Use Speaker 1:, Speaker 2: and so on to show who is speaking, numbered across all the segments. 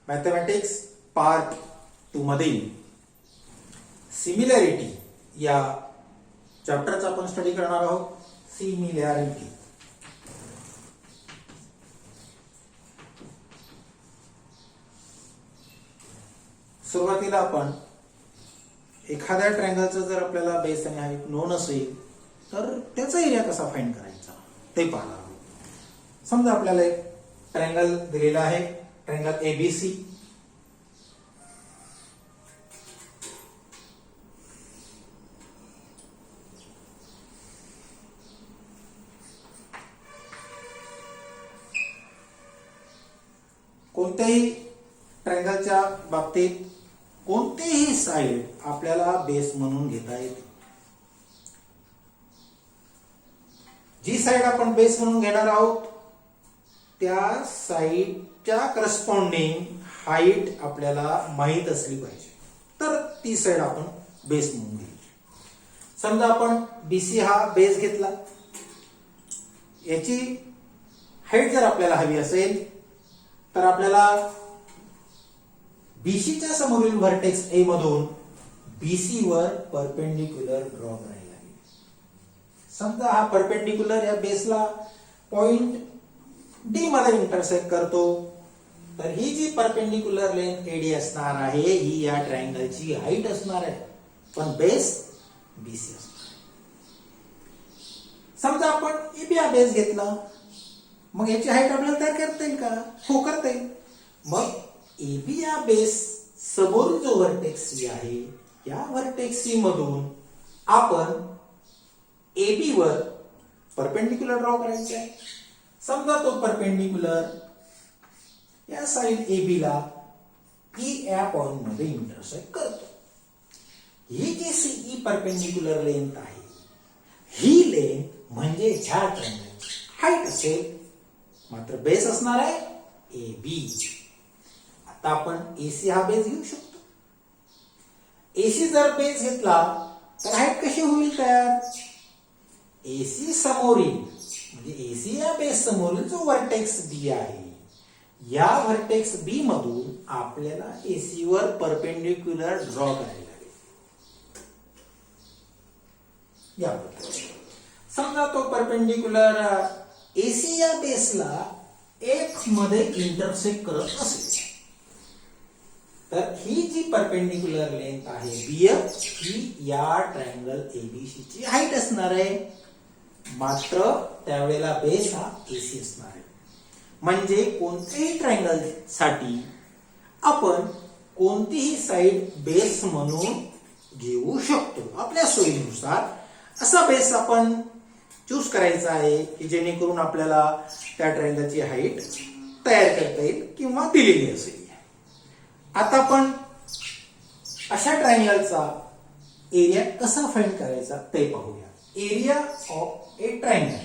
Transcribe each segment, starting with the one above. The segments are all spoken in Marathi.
Speaker 1: मॅथमॅटिक्स पार्ट 2 मधील सिमिलॅरिटी या चॅप्टरचा आपण स्टडी करणार आहोत. सिमिलॅरिटी. सुरुवातीला आपण एखाद्या ट्रायंगलचा जर आपल्याला बेस आणि हाईट नोन असेल तर त्याचा एरिया कसा फाइंड करायचा ते पाहणार आहोत. समजा आपल्याला एक ट्रायंगल दिलेला आहे, ट्रायंगल एबीसी. कोणत्याही ट्रायंगलच्या बाबतीत कोणतीही साइड आपल्याला बेस म्हणून घेता येते. जी साइड आपण बेस म्हणून घेणार आहोत त्या साइडच्या करस्पॉन्डिंग हाईट आपल्याला माहित असली पाहिजे, तर ती साइड आपण बेस म्हणून घ्यायची. समजा आपण बीसी हा बेस घेतला, याची हाईट जर आपल्याला हवी असेल तर आपल्याला बीसीच्या समोरील व्हर्टेक्स ए मधून बीसी वर परपेंडिक्युलर ड्रॉ करायला लागेल. समजा हा परपेंडिक्युलर या बेसला पॉइंट डी मध्ये इंटरसेक्ट करतो, तर ही जी परपेंडिक्युलर लेंथ एडी असणार आहे ही या ट्रायंगलची हाईट असणार आहे, पण बेस बीसी असणार आहे. समजा आपण एबी हा बेस घेतला, मग याची हाईट आपल्याला तयार करता येईल का? हो, करता येईल. मग एबी या बेस समोर जो व्हर्टेक्स सी आहे या व्हर्टेक्स सी मधून आपण एबी वर परपेंडिक्युलर ड्रॉ करायचा आहे. समजा तो परपेंडिक्युलर या साइड एबी ला ई या पॉइंट मध्ये इंटरसेक्ट करतो. ही जी सीई परपेंडिक्युलर लेंथ आहे ही लेंथ म्हणजे ह्या ट्रायंगलची हाईट असेल, मात्र बेस असणार आहे एबी. आता आपण एसी हा बेस घेऊ शकतो. एसी जर बेस घेतला तर हाईट कशी होईल तयार? एसी समोरील म्हणजे एसी या बेस समोरील जो व्हर्टेक्स बी आहे या व्हर्टेक्स बी मधून आपल्याला एसी वर परपेंडिक्युलर ड्रॉ करायला लागेल. या समजा तो परपेंडिक्युलर एसी या बेसला एक्स मध्ये इंटरसेक्ट करत असेल तर ही जी परपेंडिक्युलर लेंथ आहे बीएफ ही या ट्रायंगल एबीसी ची हाईट असणार आहे, मात्र त्यावेळेला बेस हा एसी असणार आहे. म्हणजे कोणत्याही ट्रायंगल साठी आपण कोणतीही साइड बेस म्हणून घेऊ शकतो. आपल्या सोयीनुसार असा बेस आपण चूज करायचा आहे की जेणेकरून आपल्याला त्या ट्रायंगलची हाईट तयार करता येईल किंवा दिलेली असेल. आता आपण अशा ट्रायंगलचा एरिया कसा फाइंड करायचा ते पाहूया. Area of a triangle.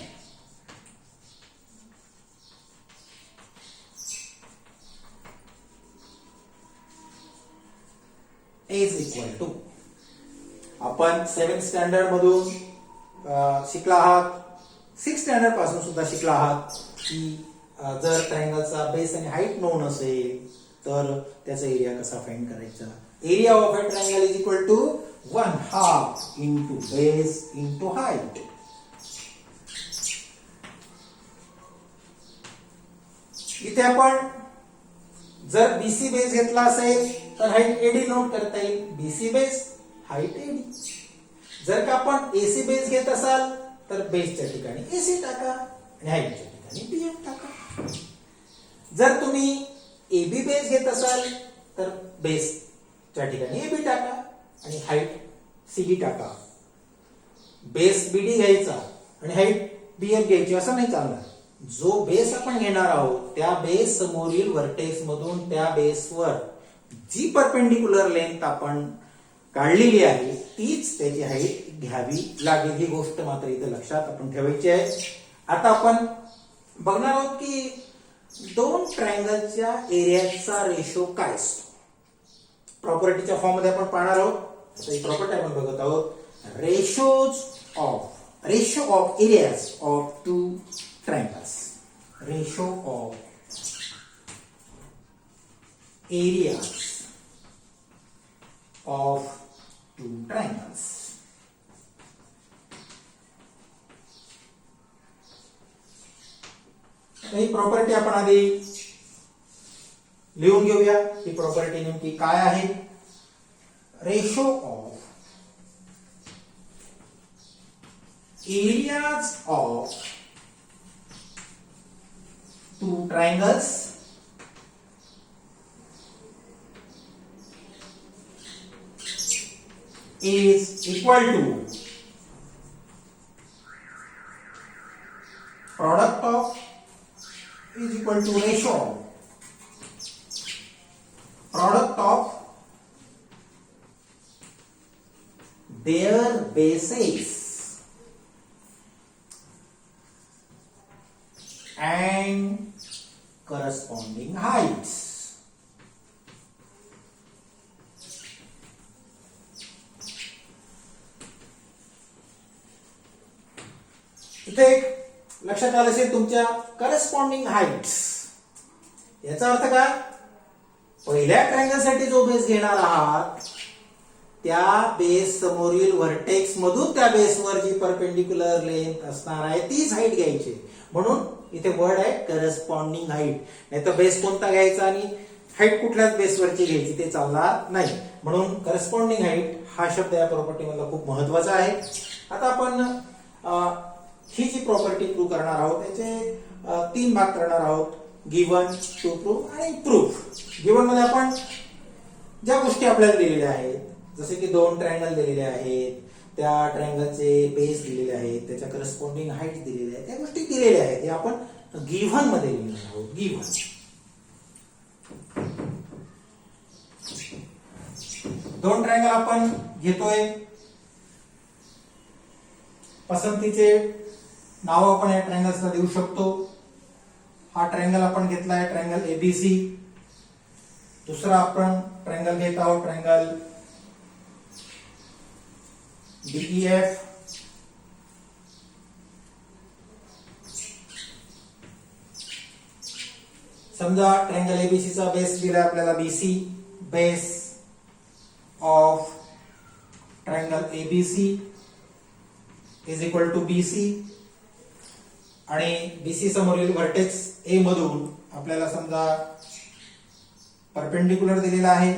Speaker 1: Is equal to, आपण 7th स्टँडर्ड मधून शिकला आहात, 6th स्टँडर्ड पासून सुद्धा शिकला आहात की जर ट्रायंगलचा बेस आणि हाईट नोन असेल तर त्याचा एरिया कसा फाइंड करायचा. Area of a triangle is equal to 1/2 into base into height. इथे आपण जर बीसी बेस घेतला असेल तर हाईट एडी नोट करता येईल. BC base height AD. जर का आपण एसी बेस घेत असाल तर बेसच्या ठिकाणी एसी टाका आणि हाईटच्या ठिकाणी बीएफ टाका. जर तुम्ही एबी बेस घेत असाल तर बेसच्या ठिकाणी एबी टाका आणि हाईट सीबी टाका. बेस बीडी घ्यायचा आणि हाईट बीएफ घ्यायची असं नाही चालणार. जो बेस आपण घेणार आहोत त्या बेस समोरील व्हर्टेक्स मधून त्या बेसवर जी परपेंडिक्युलर लेंथ आपण काढलेली आहे तीच त्याची हाईट घ्यावी लागेल. ही गोष्ट मात्र इथे लक्षात आपण ठेवायची आहे. आता आपण बघणार आहोत की दोन ट्रायंगलच्या एरियाचा रेशो काय असतो. प्रॉपर्टीच्या फॉर्म मध्ये आपण पाहणार आहोत. प्रॉपर्टी आपण बघत आहोत. Ratio of areas of two triangles. Ratio of areas of two triangles. He property आपण आधी लिहून घेऊया. ही प्रॉपर्टी नेमकी काय आहे? Ratio of areas of two triangles is equal to product of is equal to ratio of product of their bases and corresponding heights. इथे एक लक्षात आलं असेल तुमच्या करस्पॉन्डिंग हाइट्स. याचा अर्थ काय? पहिल्या ट्रायंगल साठी जो बेस घेणार आहात त्या बेस समोरील व्हर्टेक्स मधून त्या बेसवर जी परपेंडिक्युलर लेंथ असणार आहे तीच हाईट घ्यायची. म्हणून इथे वर्ड आहे करस्पॉन्डिंग हाईट. नाही तर बेस कोणता घ्यायचा आणि हाईट कुठल्याच बेसवरची घ्यायची ते चालणार नाही. म्हणून करस्पॉन्डिंग हाईट हा शब्द या प्रॉपर्टी मधला खूप महत्वाचा आहे. आता आपण ही जी प्रॉपर्टी प्रूव्ह करणार आहोत त्याचे 3 भाग करणार आहोत. गिवन, टू प्रूव्ह आणि प्रूफ. गिवन मध्ये आपण ज्या गोष्टी आपल्याला दिलेल्या आहेत जसे की 2 ट्रायंगल दिलेले आहेत, त्या ट्रायंगलचे बेस दिलेले आहेत, त्याच्या करस्पॉन्डिंग हाईट दिलेल्या आहेत, त्या गोष्टी दिलेल्या आहेत. हे आपण गिव्हन मध्ये लिहिणार आहोत. गिव्हन 2 ट्रायंगल आपण घेतोय. पसंतीचे नाव आपण या ट्रायंगल्सला देऊ शकतो. हा ट्रायंगल आपण घेतलाय ट्रायंगल एबीसी. दुसरा आपण ट्रायंगल घेत आहोत ट्रायंगल डीईएफ. समजा ट्रायंगल एबीसी चा बेस दिला आपल्याला BC. Base of triangle ABC is equal to BC. आणि बीसी समोरील व्हर्टेक्स ए मधून आपल्याला समजा परपेंडिक्युलर दिलेला आहे.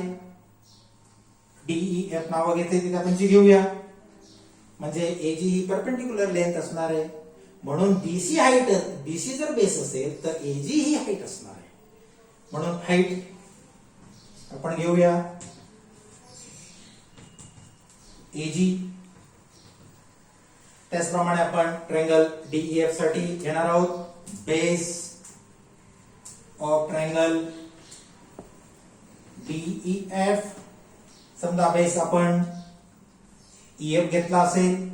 Speaker 1: डीईएफ नाव घेतले तिथे आपण जी घेऊया. म्हणजे एजी ही परपेंडिक्युलर लेंथ असणार आहे. म्हणून बीसी हाईट, बीसी जर बेस असेल तर एजी ही हाईट असणार आहे. म्हणून हाईट आपण घेऊया एजी. त्याचप्रमाणे आपण ट्रायंगल डीईएफ साठी घेणार आहोत बेस ऑफ ट्रायंगल डीईएफ. समजा बेस आपण ईएफ घेतला असेल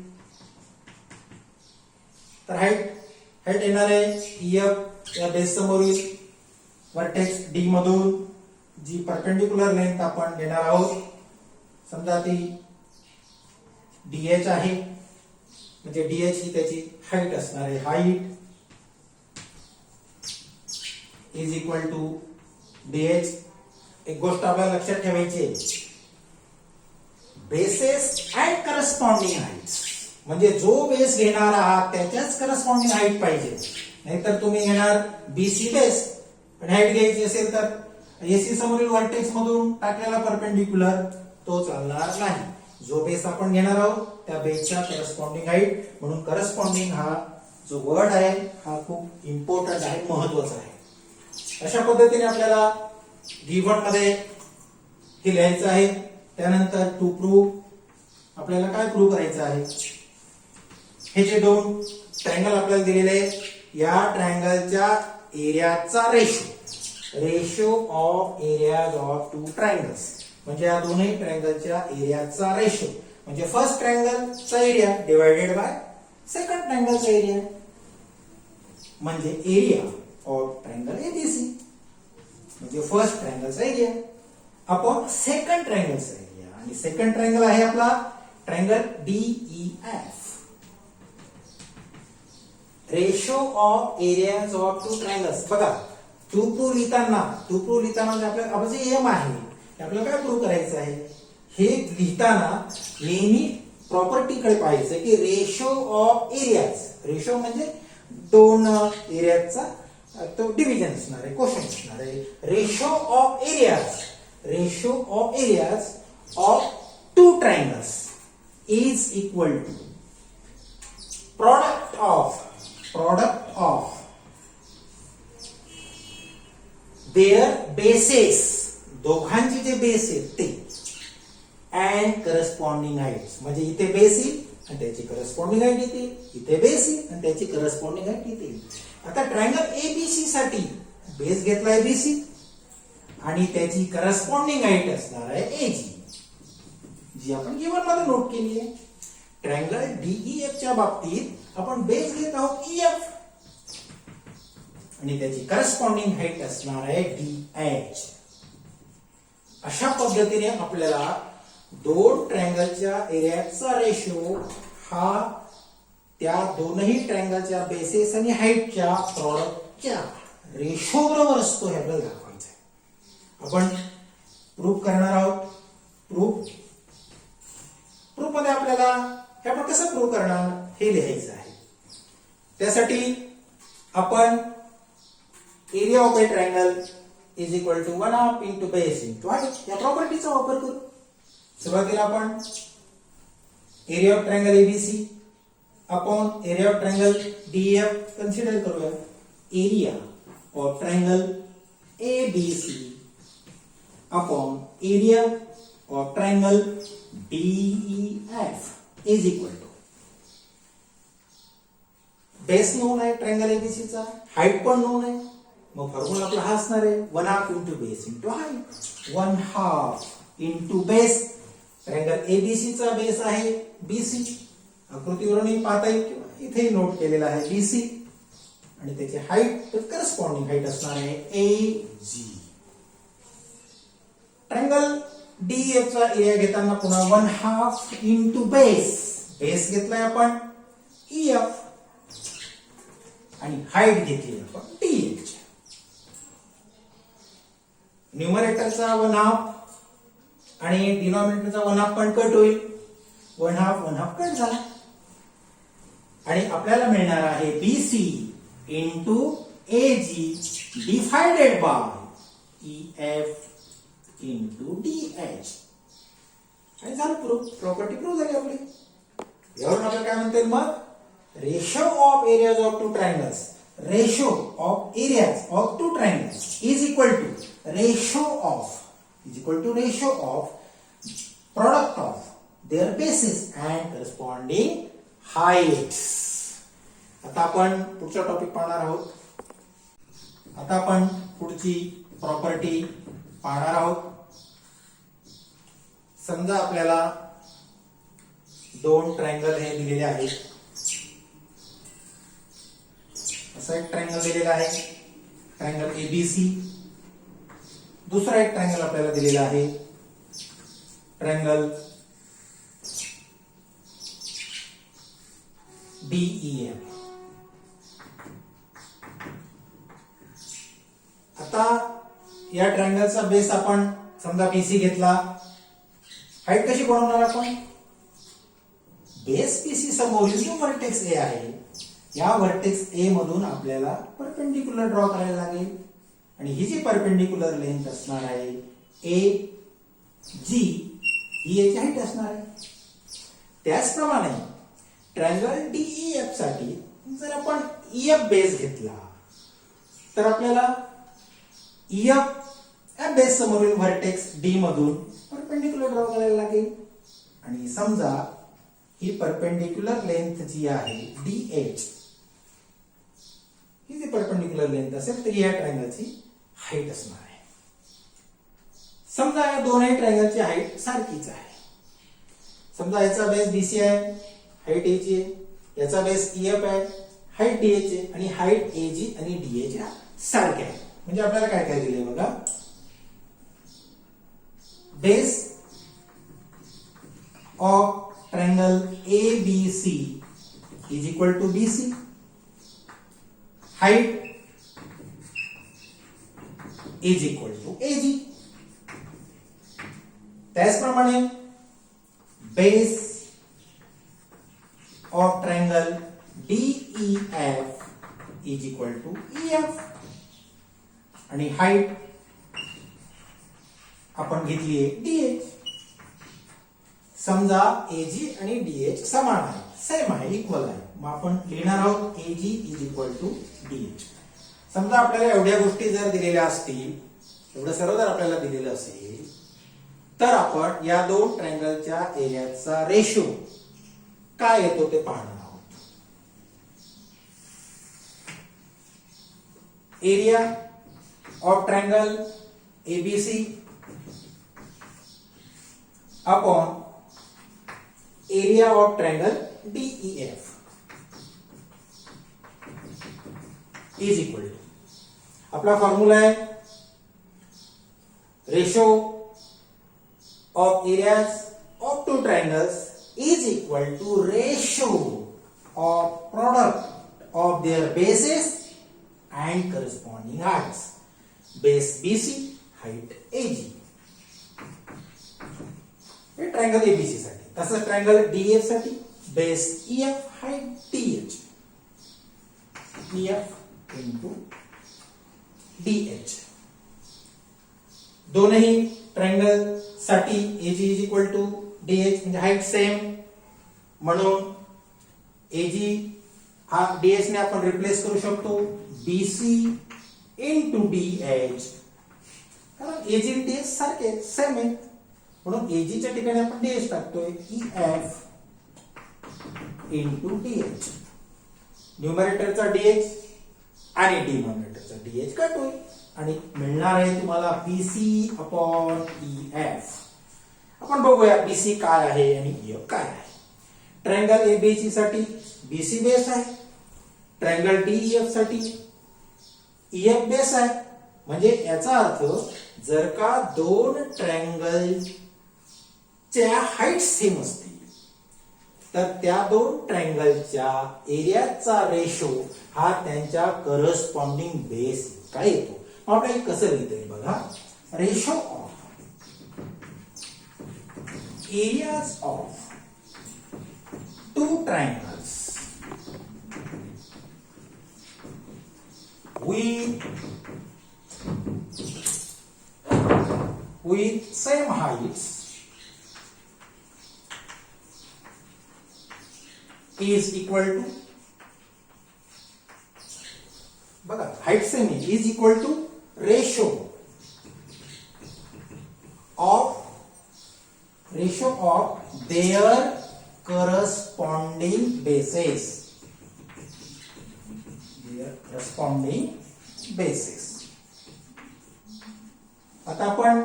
Speaker 1: तर हाईट येणार आहे ईएफ या बेस समोरील व्हर्टेक्स डी मधून जी परपेंडिक्युलर लेंथ आपण घेणार आहोत समजा ती डीएच आहे. म्हणजे डीएच ही त्याची हाईट असणार आहे. Height is equal to DH. एक गोष्ट आपल्याला लक्षात ठेवायची आहे, बेसेस अँड करस्पॉन्डिंग हाईट्स. म्हणजे जो बेस घेणार आहात त्याच्याच करस्पॉन्डिंग हाईट पाहिजे. नाहीतर तुम्ही घेणार बीसी बेस पण हाईट घ्यायची असेल तर एसी समोरील व्हर्टेक्स मधून टाकलेला परपेंडिक्युलर तो चालणार नाही. जो बेस आपण घेणार आहोत त्या बेसच्या करस्पॉन्डिंग हाईट. म्हणून करस्पॉन्डिंग हा जो वर्ड आहे हा खूप इम्पॉर्टंट आहे, महत्वाचा आहे. अशा पद्धतीने आपल्याला गिव्हन मध्ये हे लिहायचं आहे. त्यानंतर टू प्रूव्ह आपल्याला काय प्रूव्ह करायचं आहे? हे जे 2 ट्रायंगल आपल्याला दिलेले आहेत या ट्रायंगलच्या एरियाचा ratio of areas of 2 triangles. म्हणजे या दोन्ही ट्रायंगलच्या एरियाचा रेशो म्हणजे फर्स्ट ट्रायंगलचा एरिया डिवाइडेड बाय सेकंड ट्रायंगलचा एरिया. म्हणजे एरिया ऑफ ट्रायंगल एबीसी म्हणजे फर्स्ट ट्रायंगलचा एरिया अपॉन सेकंड ट्रायंगलचा एरिया. आणि सेकंड ट्रायंगल आहे आपला triangle DEF. Ratio of areas of 2 triangles. बघा टू प्रूव्ह लिहिताना जे आपलं जे एम आहे ते आपल्याला काय प्रूव्ह करायचं आहे, हे लिहिताना नेहमी प्रॉपर्टीकडे पाहायचं की रेशो ऑफ एरियाज, रेशो म्हणजे दोन एरियाचा तो डिव्हिजन असणार आहे, क्वेश्चन असणार आहे. Ratio of areas of two triangles is equal to product of their bases, दोघांचे जे बेस आहेत ते, अँड करस्पॉन्डिंग हाईट्स, म्हणजे इथे बेस येईल आणि त्याची करस्पॉन्डिंग हाईट येते, इथे बेस येईल आणि त्याची करस्पॉन्डिंग हाईट येते. आता ट्रायंगल एबीसी साठी बेस घेतलाय बीसी आणि त्याची करस्पॉन्डिंग हाईट असणार आहे एजी, जी आपण गिवन मध्ये नोट केली आहे. ट्रायंगल डीईएफ च्या बाबतीत आपण बेस घेत आहोत ईएफ आणि त्याची करस्पॉन्डिंग हाईट असणार आहे डीएच. अशा पद्धतीने आपल्याला दोन ट्रायंगलच्या एरियाचा रेशो हा त्या दोनही ट्रायंगलच्या बेसेस आणि हाईटच्या प्रॉडक्टच्या रेशो बरोबर असतो, हे आपल्याला दाखवायचं आहे. आपण प्रूफ करणार आहोत. प्रूफ मध्ये आपल्याला हे आपण कसं प्रूव्ह करणार हे लिहायचं आहे. त्यासाठी आपण area of a triangle is equal to 1/2 into base into height या प्रॉपर्टीचा वापर करू. सुरुवातीला आपण area of triangle ABC upon area of triangle DF consider करूया. Area of triangle ABC upon area of triangle DEF is equal to, base known आहे ट्रायंगल एबीसी चा, हाईट पण नोन आहे, मग फॉर्म्युला आपला हा असणार आहे 1/2 into base into height. 1/2 into base, triangle ABC चा बेस आहे बीसी, आकृतीवरूनही पाहता येईल किंवा इथे नोट केलेला आहे बीसी, आणि त्याची हाईट करस्पॉन्डिंग हाईट असणार आहे एजी. ट्रायंगल डीएफ चा एरिया घेताना पुन्हा 1/2 इंटू बेस घेतलाय आपण ईएफ आणि हाईट घेतली आपण डीएच. न्यूमरेटरचा 1/2 आणि डिनॉमिनेटरचा 1/2 पण कट होईल, 1/2 कट झाला आणि आपल्याला मिळणार आहे BC into AG divided by EF into DH. आणि झालं प्रूफ, प्रॉपर्टी प्रूफ झाली आपली. यावरून आपल्याला काय म्हणता येईल मग, ratio of areas of two triangles, ratio of areas of two triangles is equal to ratio of product of their bases and corresponding heights. आता आपण पुढचा टॉपिक पाहणार आहोत. आता आपण पुढची प्रॉपर्टी पाहणार आहोत. समजा आपल्याला दोन ट्रायंगल हे दिलेले आहेत. असा एक ट्रायंगल दिलेला आहे, ट्रायंगल एबीसी. दुसरा एक ट्रायंगल आपल्याला दिलेला आहे, ट्रायंगल डीईएफ. आता या ट्रायंगलचा बेस आपण समजा बीसी घेतला, हाईट कशी बनवणार आपण, बेस बीसी समोरील जो व्हर्टेक्स ए आहे या व्हर्टेक्स ए मधून आपल्याला परपेंडिक्युलर ड्रॉ करायला लागेल आणि ही जी परपेंडिक्युलर लेंथ असणार आहे ए जी ही याची हाईट असणार आहे. त्याचप्रमाणे ट्रायंगल डीईएफ साठी जर आपण ईएफ बेस घेतला तर आपल्याला ईएफ या बेस समोरील व्हर्टेक्स डी मधून परपेंडिक्युलर ड्रॉ करायला लागेल आणि समजा ही परपेंडिक्युलर लेंथ जी आहे डीएच ही जी परपेंडिक्युलर लेंथ असेल तर या ट्रायंगलची हाईट असणार आहे. समजा या दोनही ट्रायंगलची हाईट सारखीच आहे. समजा याचा बेस बीसी आहे, हाईट एची आहे, याचा बेस ईएफ आहे, हाईट डीएच आहे आणि हाईट एजी आणि डीएच या सारख्या आहे. म्हणजे आपल्याला काय काय दिले बघा, base of triangle ABC is equal to BC, height is equal to AG. त्याचप्रमाणे base of triangle DEF is equal to EF. आणि हाईट आपण घेतली आहे DH. समजा AG आणि DH समान आहे, सेम आहे, इक्वल आहे. मग आपण लिहिणार आहोत AG is equal to DH. समजा आपल्याला एवढ्या गोष्टी जर दिलेल्या असतील, एवढं सर्व जर आपल्याला दिलेलं असेल, तर आपण या दोन ट्रायंगलच्या एरियाचा रेशो काय येतो ते पाहणार आहोत. Area of triangle ABC upon area of triangle DEF is equal to, आपला फॉर्म्युला आहे ratio of areas of two triangles is equal to ratio of product of their bases and corresponding heights. Base BC, height AG. हे ट्रायंगल ABC साठी. तसंच ट्रायंगल DEF साठी base EF, height DH. EF into DH. दोनही ट्रायंगल साठी AG is equal to DH म्हणजे हाइट सेम, म्हणून AG हा DH ने आपण रिप्लेस करू शकतो BC इंटू DH. कारण AG आणि DH सारखे सेम आहेत, म्हणून AG च्या ठिकाणी आपण DH टाकतोय EF इंटू DH. न्यूमरेटरचा DH आणि डिनॉमिनेटरचा DH काढतोय आणि मिळणार आहे तुम्हाला BC अपॉन EF. आपण बघूया BC काय आहे आणि EF काय आहे. ट्रायंगल ABC साठी BC बेस आहे, ट्रायंगल DEF साठी EF बेस आहे. म्हणजे याचा अर्थ जर का दोन ट्रायंगल च्या हाईट सेम असतील तर त्या दोन ट्रायंगलच्या एरियाचा रेशो हा त्यांच्या करस्पॉन्डिंग बेस काय येतो. मग आपल्याला कसं लिहिता येईल बघा. Ratio of areas of two triangles with same heights is equal to, बघा height same is equal to ratio of their corresponding bases. आता आपण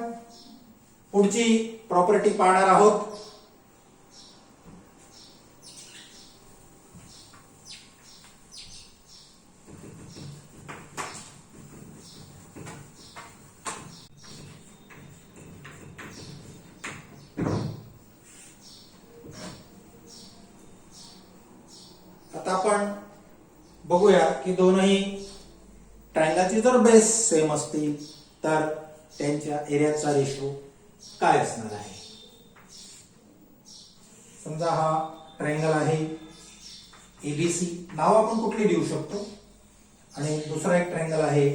Speaker 1: पुढची प्रॉपर्टी पाहणार आहोत. आता आपण बघूया की दोनही ट्रायंगलचे जर बेस सेम असतील तर त्यांच्या एरियाचा रेशो काय असणार आहे. समजा हा ट्रायंगल आहे ABC, नाव आपण कुठले देऊ शकतो, आणि दुसरा एक ट्रायंगल आहे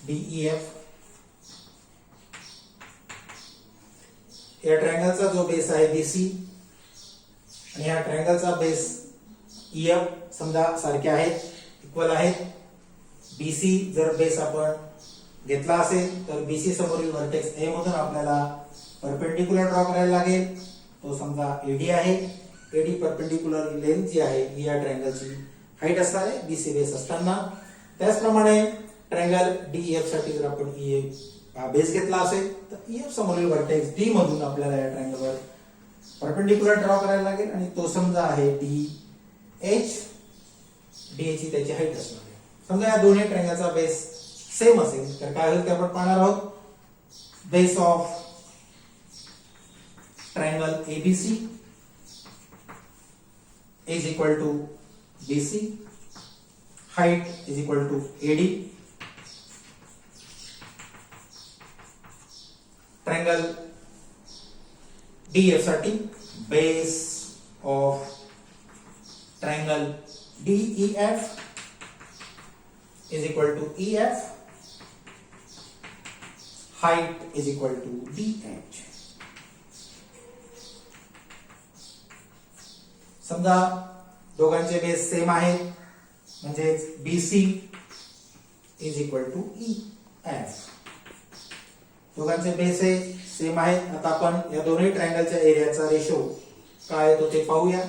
Speaker 1: DEF. या ट्रायंगलचा जो बेस आहे BC आणि या ट्रायंगलचा बेस EF समजा सारखे आहेत, इक्वल आहेत. BC जर बेस आपण घेतला असेल तर BC समोरील व्हर्टेक्स A मधून आपल्याला परपेंडिक्युलर ड्रॉ करायला लागेल. तो समजा AD आहे. AD परपेंडिक्युलर लेंथ जी आहे ही या ट्रायंगलची हाईट असणार आहे BC बेस असताना. त्याचप्रमाणे ट्रायंगल DEF साठी जर आपण EF हा बेस घेतला असेल तर EF समोरील व्हर्टेक्स D मधून आपल्याला या ट्रायंगलवर परपेंडिक्युलर ड्रॉ करायला लागेल आणि तो समजा आहे DH. DH ही त्याची हाईट असणार आहे. समजा या दोन्ही ट्रायंगलचा बेस सेम असेल तर काय होईल ते आपण पाहणार आहोत. Base of triangle ABC is equal to BC height is equal to AD. Triangle DF साठी base of triangle DEF is equal to EF. Height is equal to DH. समजा दोघांचे बेस सेम आहेत म्हणजे BC is equal to EF. दोघांचे बेस सेम आहेत. आता आपण या दोन्ही ट्रायंगलच्या एरियाचा रेशो काय तो ते पाहूया.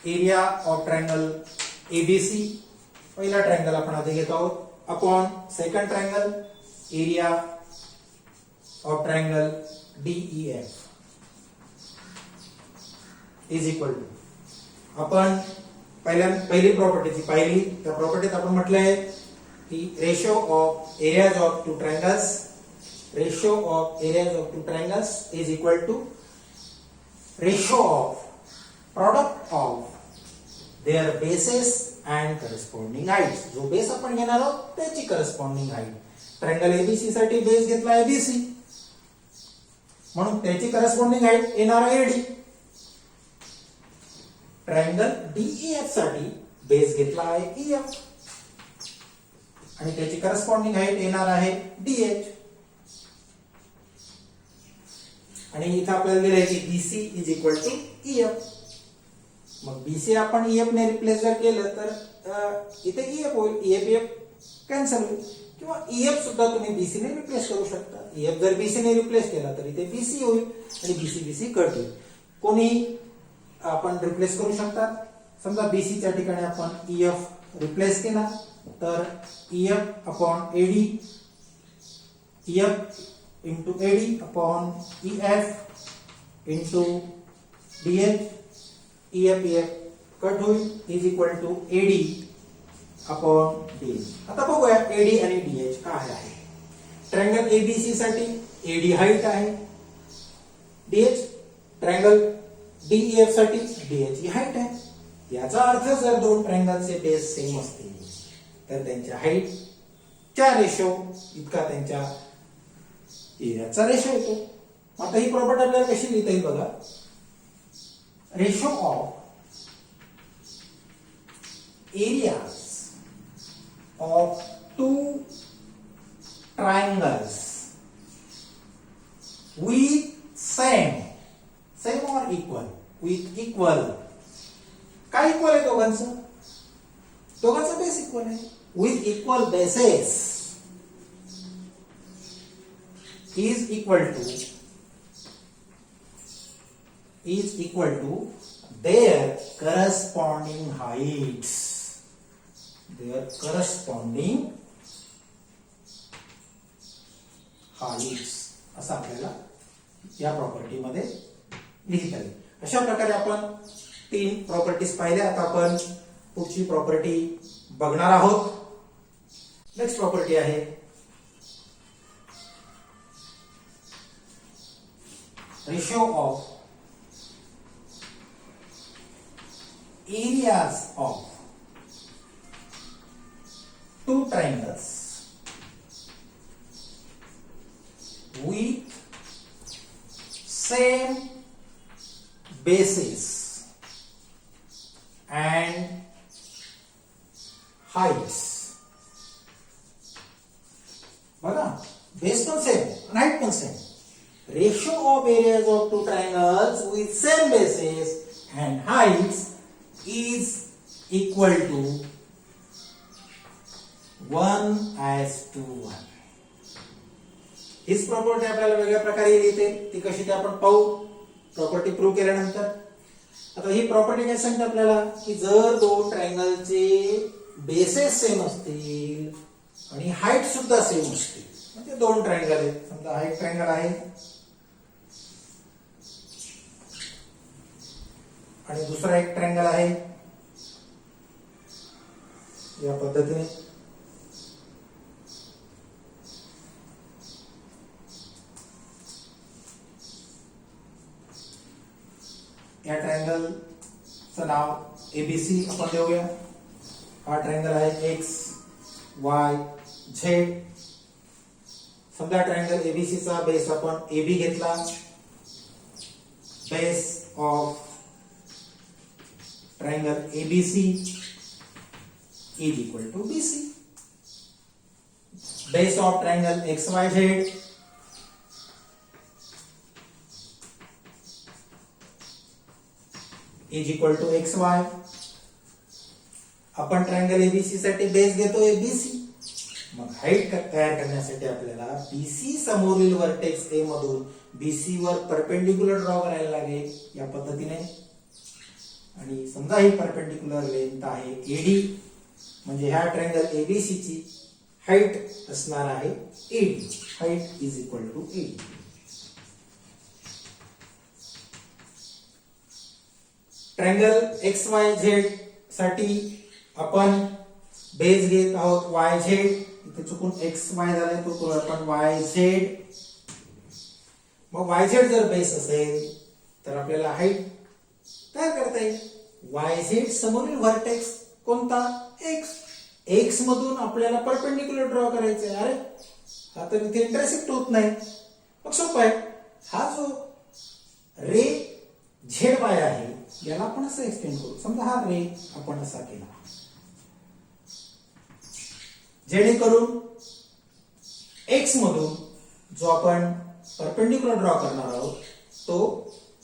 Speaker 1: एरिया ऑफ ट्रायंगल ABC, पहिला ट्रायंगल आपण आधी घेत आहोत, upon second triangle area of triangle DEF is equal to, आपण पहिली प्रॉपर्टीची पाहिली त्या प्रॉपर्टीत आपण म्हटलंय की ratio of areas of two triangles is equal to ratio of product of their bases and corresponding heights. जो बेस आपण घेणार आहोत त्याची करस्पॉन्डिंग हाइट. ट्रायंगल ABC साठी बेस घेतला ABC म्हणून त्याची करस्पॉन्डिंग हाइट येणार AD. ट्रायंगल DEF साठी बेस घेतला आहे EF आणि त्याची करस्पॉन्डिंग हाइट येणार आहे DH. आणि इथे आपल्याला दिलंय की BC is equal to EF. मग BC आपण EF ने रिप्लेस जर केलं तर इथे EF होईल, EF कॅन्सल होईल. किंवा EF सुद्धा तुम्ही BC ने रिप्लेस करू शकता. EF जर BC ने रिप्लेस केला तर इथे BC होईल आणि BC कट होईल. कोणी आपण रिप्लेस करू शकतात. समजा BC च्या ठिकाणी आपण EF रिप्लेस केला तर EF upon AD, EF into AD upon EF into DH, EF cut होईल is equal to AD upon DH. आता बघूया AD आणि DH काय आहे. ट्रायंगल ABC साठी AD हाइट आहे, DH ट्रायंगल DEF साठी DH ही हाइट आहे. याचा अर्थ जर दोन ट्रायंगलचे बेस सेम असतील तर त्यांच्या हाइट च्या रेशो इतका त्यांच्या एरियाचा रेशो येतो. आता ही प्रॉपर्टी आपल्याला कशी लिहिता येईल बघा. Ratio of areas of two triangles with same और इक्वल, विथ इक्वल. काय इक्वल आहे दोघांचं? दोघांचा बेस इक्वल आहे. With equal bases is equal to their corresponding heights. Their corresponding heights असं आपल्याला या प्रॉपर्टी मध्ये लिहिता येईल. अशा प्रकारे आपण 3 प्रॉपर्टीज पाहिल्या. आता आपण पुढची प्रॉपर्टी बघणार आहोत. नेक्स्ट प्रॉपर्टी आहे ratio of areas of two triangles with same bases and heights. बघा बेस पण सेम, हाइट पण same. Ratio of areas of two triangles with same bases and heights is equal to 1:1. हीच प्रॉपर्टी आपल्याला वेगळ्या प्रकारे लिहिते. ती कशी ते आपण पाहू प्रॉपर्टी प्रूव्ह केल्यानंतर. आता ही प्रॉपर्टी काय सांगते आपल्याला की जर दोन ट्रायंगलचे बेसेस सेम असतील आणि हाइट सुद्धा सेम असतील म्हणजे दोन ट्रायंगल आहेत. समजा हा एक ट्रायंगल आहे आणि दुसरा एक ट्रायंगल आहे. या पद्धतीने या ट्रायंगलचं नाव एबीसी आपण देऊया. हा ट्रायंगल आहे एक्स वाय झेड. समजा ट्रायंगल एबीसी चा बेस आपण एबी घेतला. Base of triangle ABC is equal to BC. Base of triangle XYZ is equal to XY. आपण ट्रायंगल एबीसी साठी बेस घेतो एबीसी. मग हाईट तयार करण्यासाठी आपल्याला बीसी समोरील व्हर्टेक्स ए मधून बीसी वर परपेंडिक्युलर ड्रॉ करायला लागेल या पद्धतीने. आणि समजा ही परपेंडिक्युलर लेंथ आहे एडी, म्हणजे ह्या ट्रायंगल एबीसी ची हाईट असणार आहे AD. Height is equal to AD. Triangle XYZ साठी आपण बेस घेत आहोत YZ. इथे चुकून XY झालाय तो करू आपण YZ. मग YZ जर बेस असेल तर आपल्याला हाईट तयार करता येईल. YZ समोरील व्हर्टेक्स कोणता? X. X मधून आपल्याला परपेंडिक्युलर ड्रॉ करायचा आहे. अरे हा तर इथे इंटरसेक्ट होत नाही. मग सोपं आहे. हा जो रे ZY आहे याला आपण असं एक्सटेंड करू. समजा हा रे आपण असा केला जेणेकरून X मधून जो आपण परपेंडिक्युलर ड्रॉ करणार आहोत तो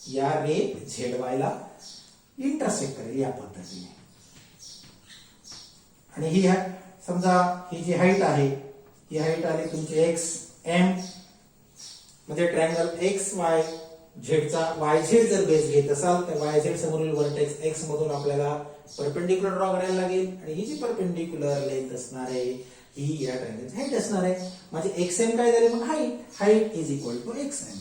Speaker 1: या रे ZY ला इंटरसेक्ट करेल या पद्धतीने. आणि ही समजा ही जी हाईट आहे ही हाईट आली तुमची XM. म्हणजे ट्रायंगल XYZ चा YZ जर बेस घेत असाल तर YZ समोरील व्हर्टेक्स X मधून आपल्याला परपेंडिक्युलर ड्रॉ करायला लागेल. आणि ही जी परपेंडिक्युलर लेंथ असणार आहे ही या ट्रायंगलची हाईट असणार आहे. म्हणजे XM काय झाले? मग height. Height is equal to XM.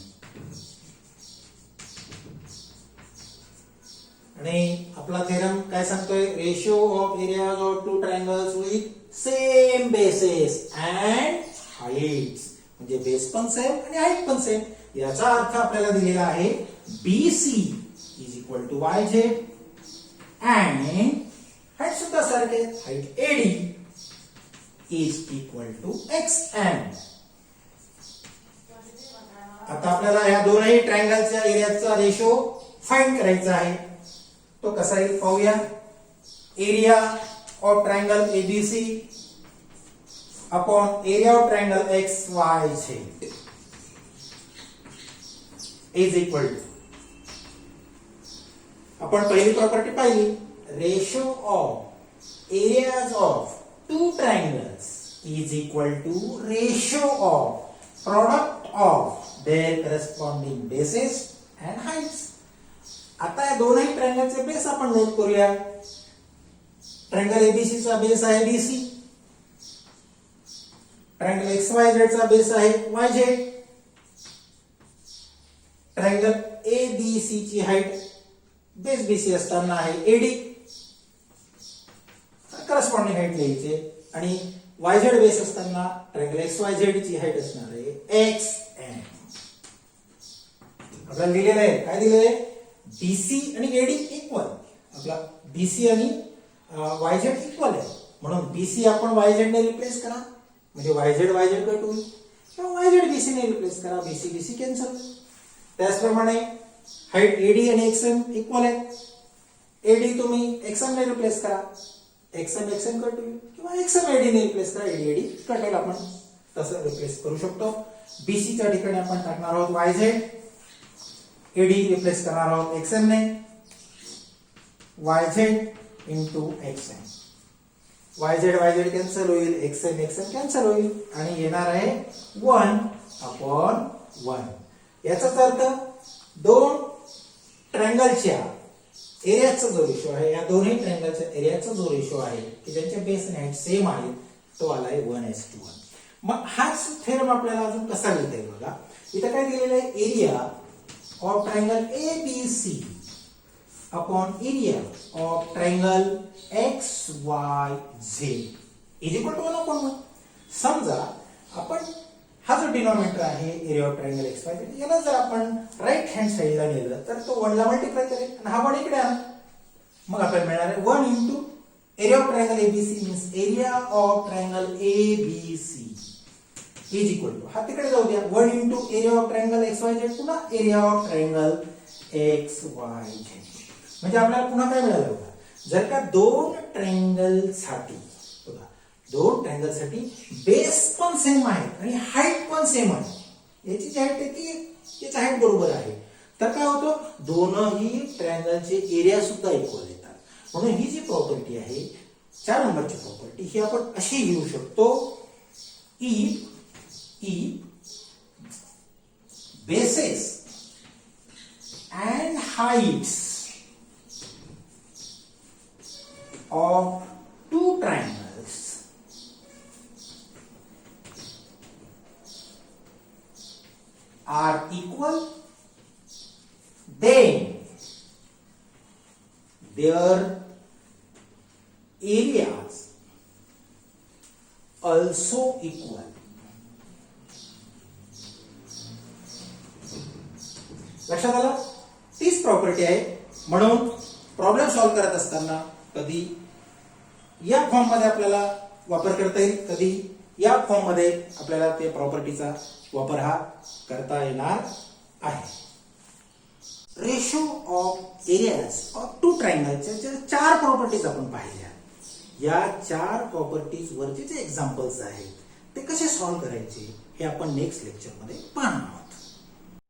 Speaker 1: आणि आपला थेरम काय सांगतोय? Ratio of areas of two triangles with same bases and heights. म्हणजे बेस पण सेम आणि हाईट पण सेम. याचा अर्थ आपल्याला दिलेला आहे BC is equal to YZ and height सुद्धा सारखे. Height AD is equal to XM. आता आपल्याला या दोनही ट्रायंगलच्या एरियाचा रेशो फाइंड करायचा आहे. तो कसा येईल पाहूया. Area of triangle ABC upon area of triangle XYZ is equal to, आपण पहिली प्रॉपर्टी पाहिली, ratio of areas of two triangles is equal to ratio of product of their corresponding bases and heights. आता या दोनही ट्रायंगलचे बेस आपण नोट करूया. ट्रायंगल एबीसी चा बेस आहे BC. ट्रायंगल XYZ चा बेस आहे YZ. ट्रायंगल ABC ची हाईट बेस BC असताना आहे AD. करस्पॉन्डिंग हाईट लिहायचे. आणि YZ बेस असताना ट्रायंगल XYZ ची हाईट असणार आहे XM. आपल्याला दिलेलं आहे, काय दिलेलं आहे? BC आणि AD इक्वल. आपला BC आणि YZ इक्वल आहे, म्हणून BC आपण YZ ने रिप्लेस करा, म्हणजे YZ कट होईल. किंवा YZ BC ने रिप्लेस करा, BC BC कॅन्सल. त्याचप्रमाणे हाईट AD आणि XM इक्वल आहे. AD तुम्ही XM ने रिप्लेस करा, XM कट होईल. किंवा XM AD ने रिप्लेस करा, AD कट होईल. आपण तसं रिप्लेस करू शकतो. BC च्या ठिकाणी आपण टाकणार आहोत YZ, AD रिप्लेस करणार आहोत XM ने, YZ into XM. YZ cancel होईल, XM कॅन्सल होईल आणि येणार आहे 1/1. याचाच अर्थ दोन ट्रायंगलच्या एरियाचा जो रेशो आहे, या दोन्ही ट्रायंगलच्या एरियाचा जो रेशो आहे की ज्यांच्या बेस आणि हाईट सेम आहे तो आलाय 1:1. मग हाच थेरम आपल्याला अजून कसा लिहिता येईल बघा. इथं काय दिलेलं आहे? Area of triangle ABC upon area of triangle XYZ is equal to 1/1. समजा आपण हा जो डिनॉमिनेटर आहे एरिया ऑफ ट्रायंगल XYZ याला जर आपण राईट हँड साइडला नेलं तर तो 1 ला मल्टिप्लाय करेल आणि हा 1 इकडे आणा. मग आपल्याला मिळणार आहे 1 into area of triangle ABC means area of triangle ABC is equal to, हा तिकडे जाऊ द्या, 1 into area of triangle X Y Z पुन्हा area of triangle X Y Z. म्हणजे आपल्याला पुन्हा काय मिळालं बघा, जर का दोन ट्रायंगल साठी बेस पण सेम आहेत आणि हाईट पण सेम आहे, याची जी हाईट आहे ती याची हाईट बरोबर आहे, तर काय होतं, दोनही ट्रायंगलचे एरिया सुद्धा इक्वल येतात. म्हणून ही जी प्रॉपर्टी आहे 4 नंबरची प्रॉपर्टी ही आपण अशी घेऊ शकतो, E bases and heights of two triangles are equal, then their areas also equal. लक्षात आलं, तीच प्रॉपर्टी आहे. म्हणून प्रॉब्लेम सॉल्व्ह करत असताना कधी या फॉर्म मध्ये आपल्याला वापर करता येईल, कधी या फॉर्म मध्ये आपल्याला त्या प्रॉपर्टीचा वापर हा करता येणार आहे. Ratio of areas of two ट्रायंगलच्या 4 प्रॉपर्टीज आपण पाहिल्या. या 4 प्रॉपर्टीज वरचे जे एक्झाम्पल्स आहेत ते कसे सॉल्व्ह करायचे हे आपण नेक्स्ट लेक्चर मध्ये पाहणार आहोत.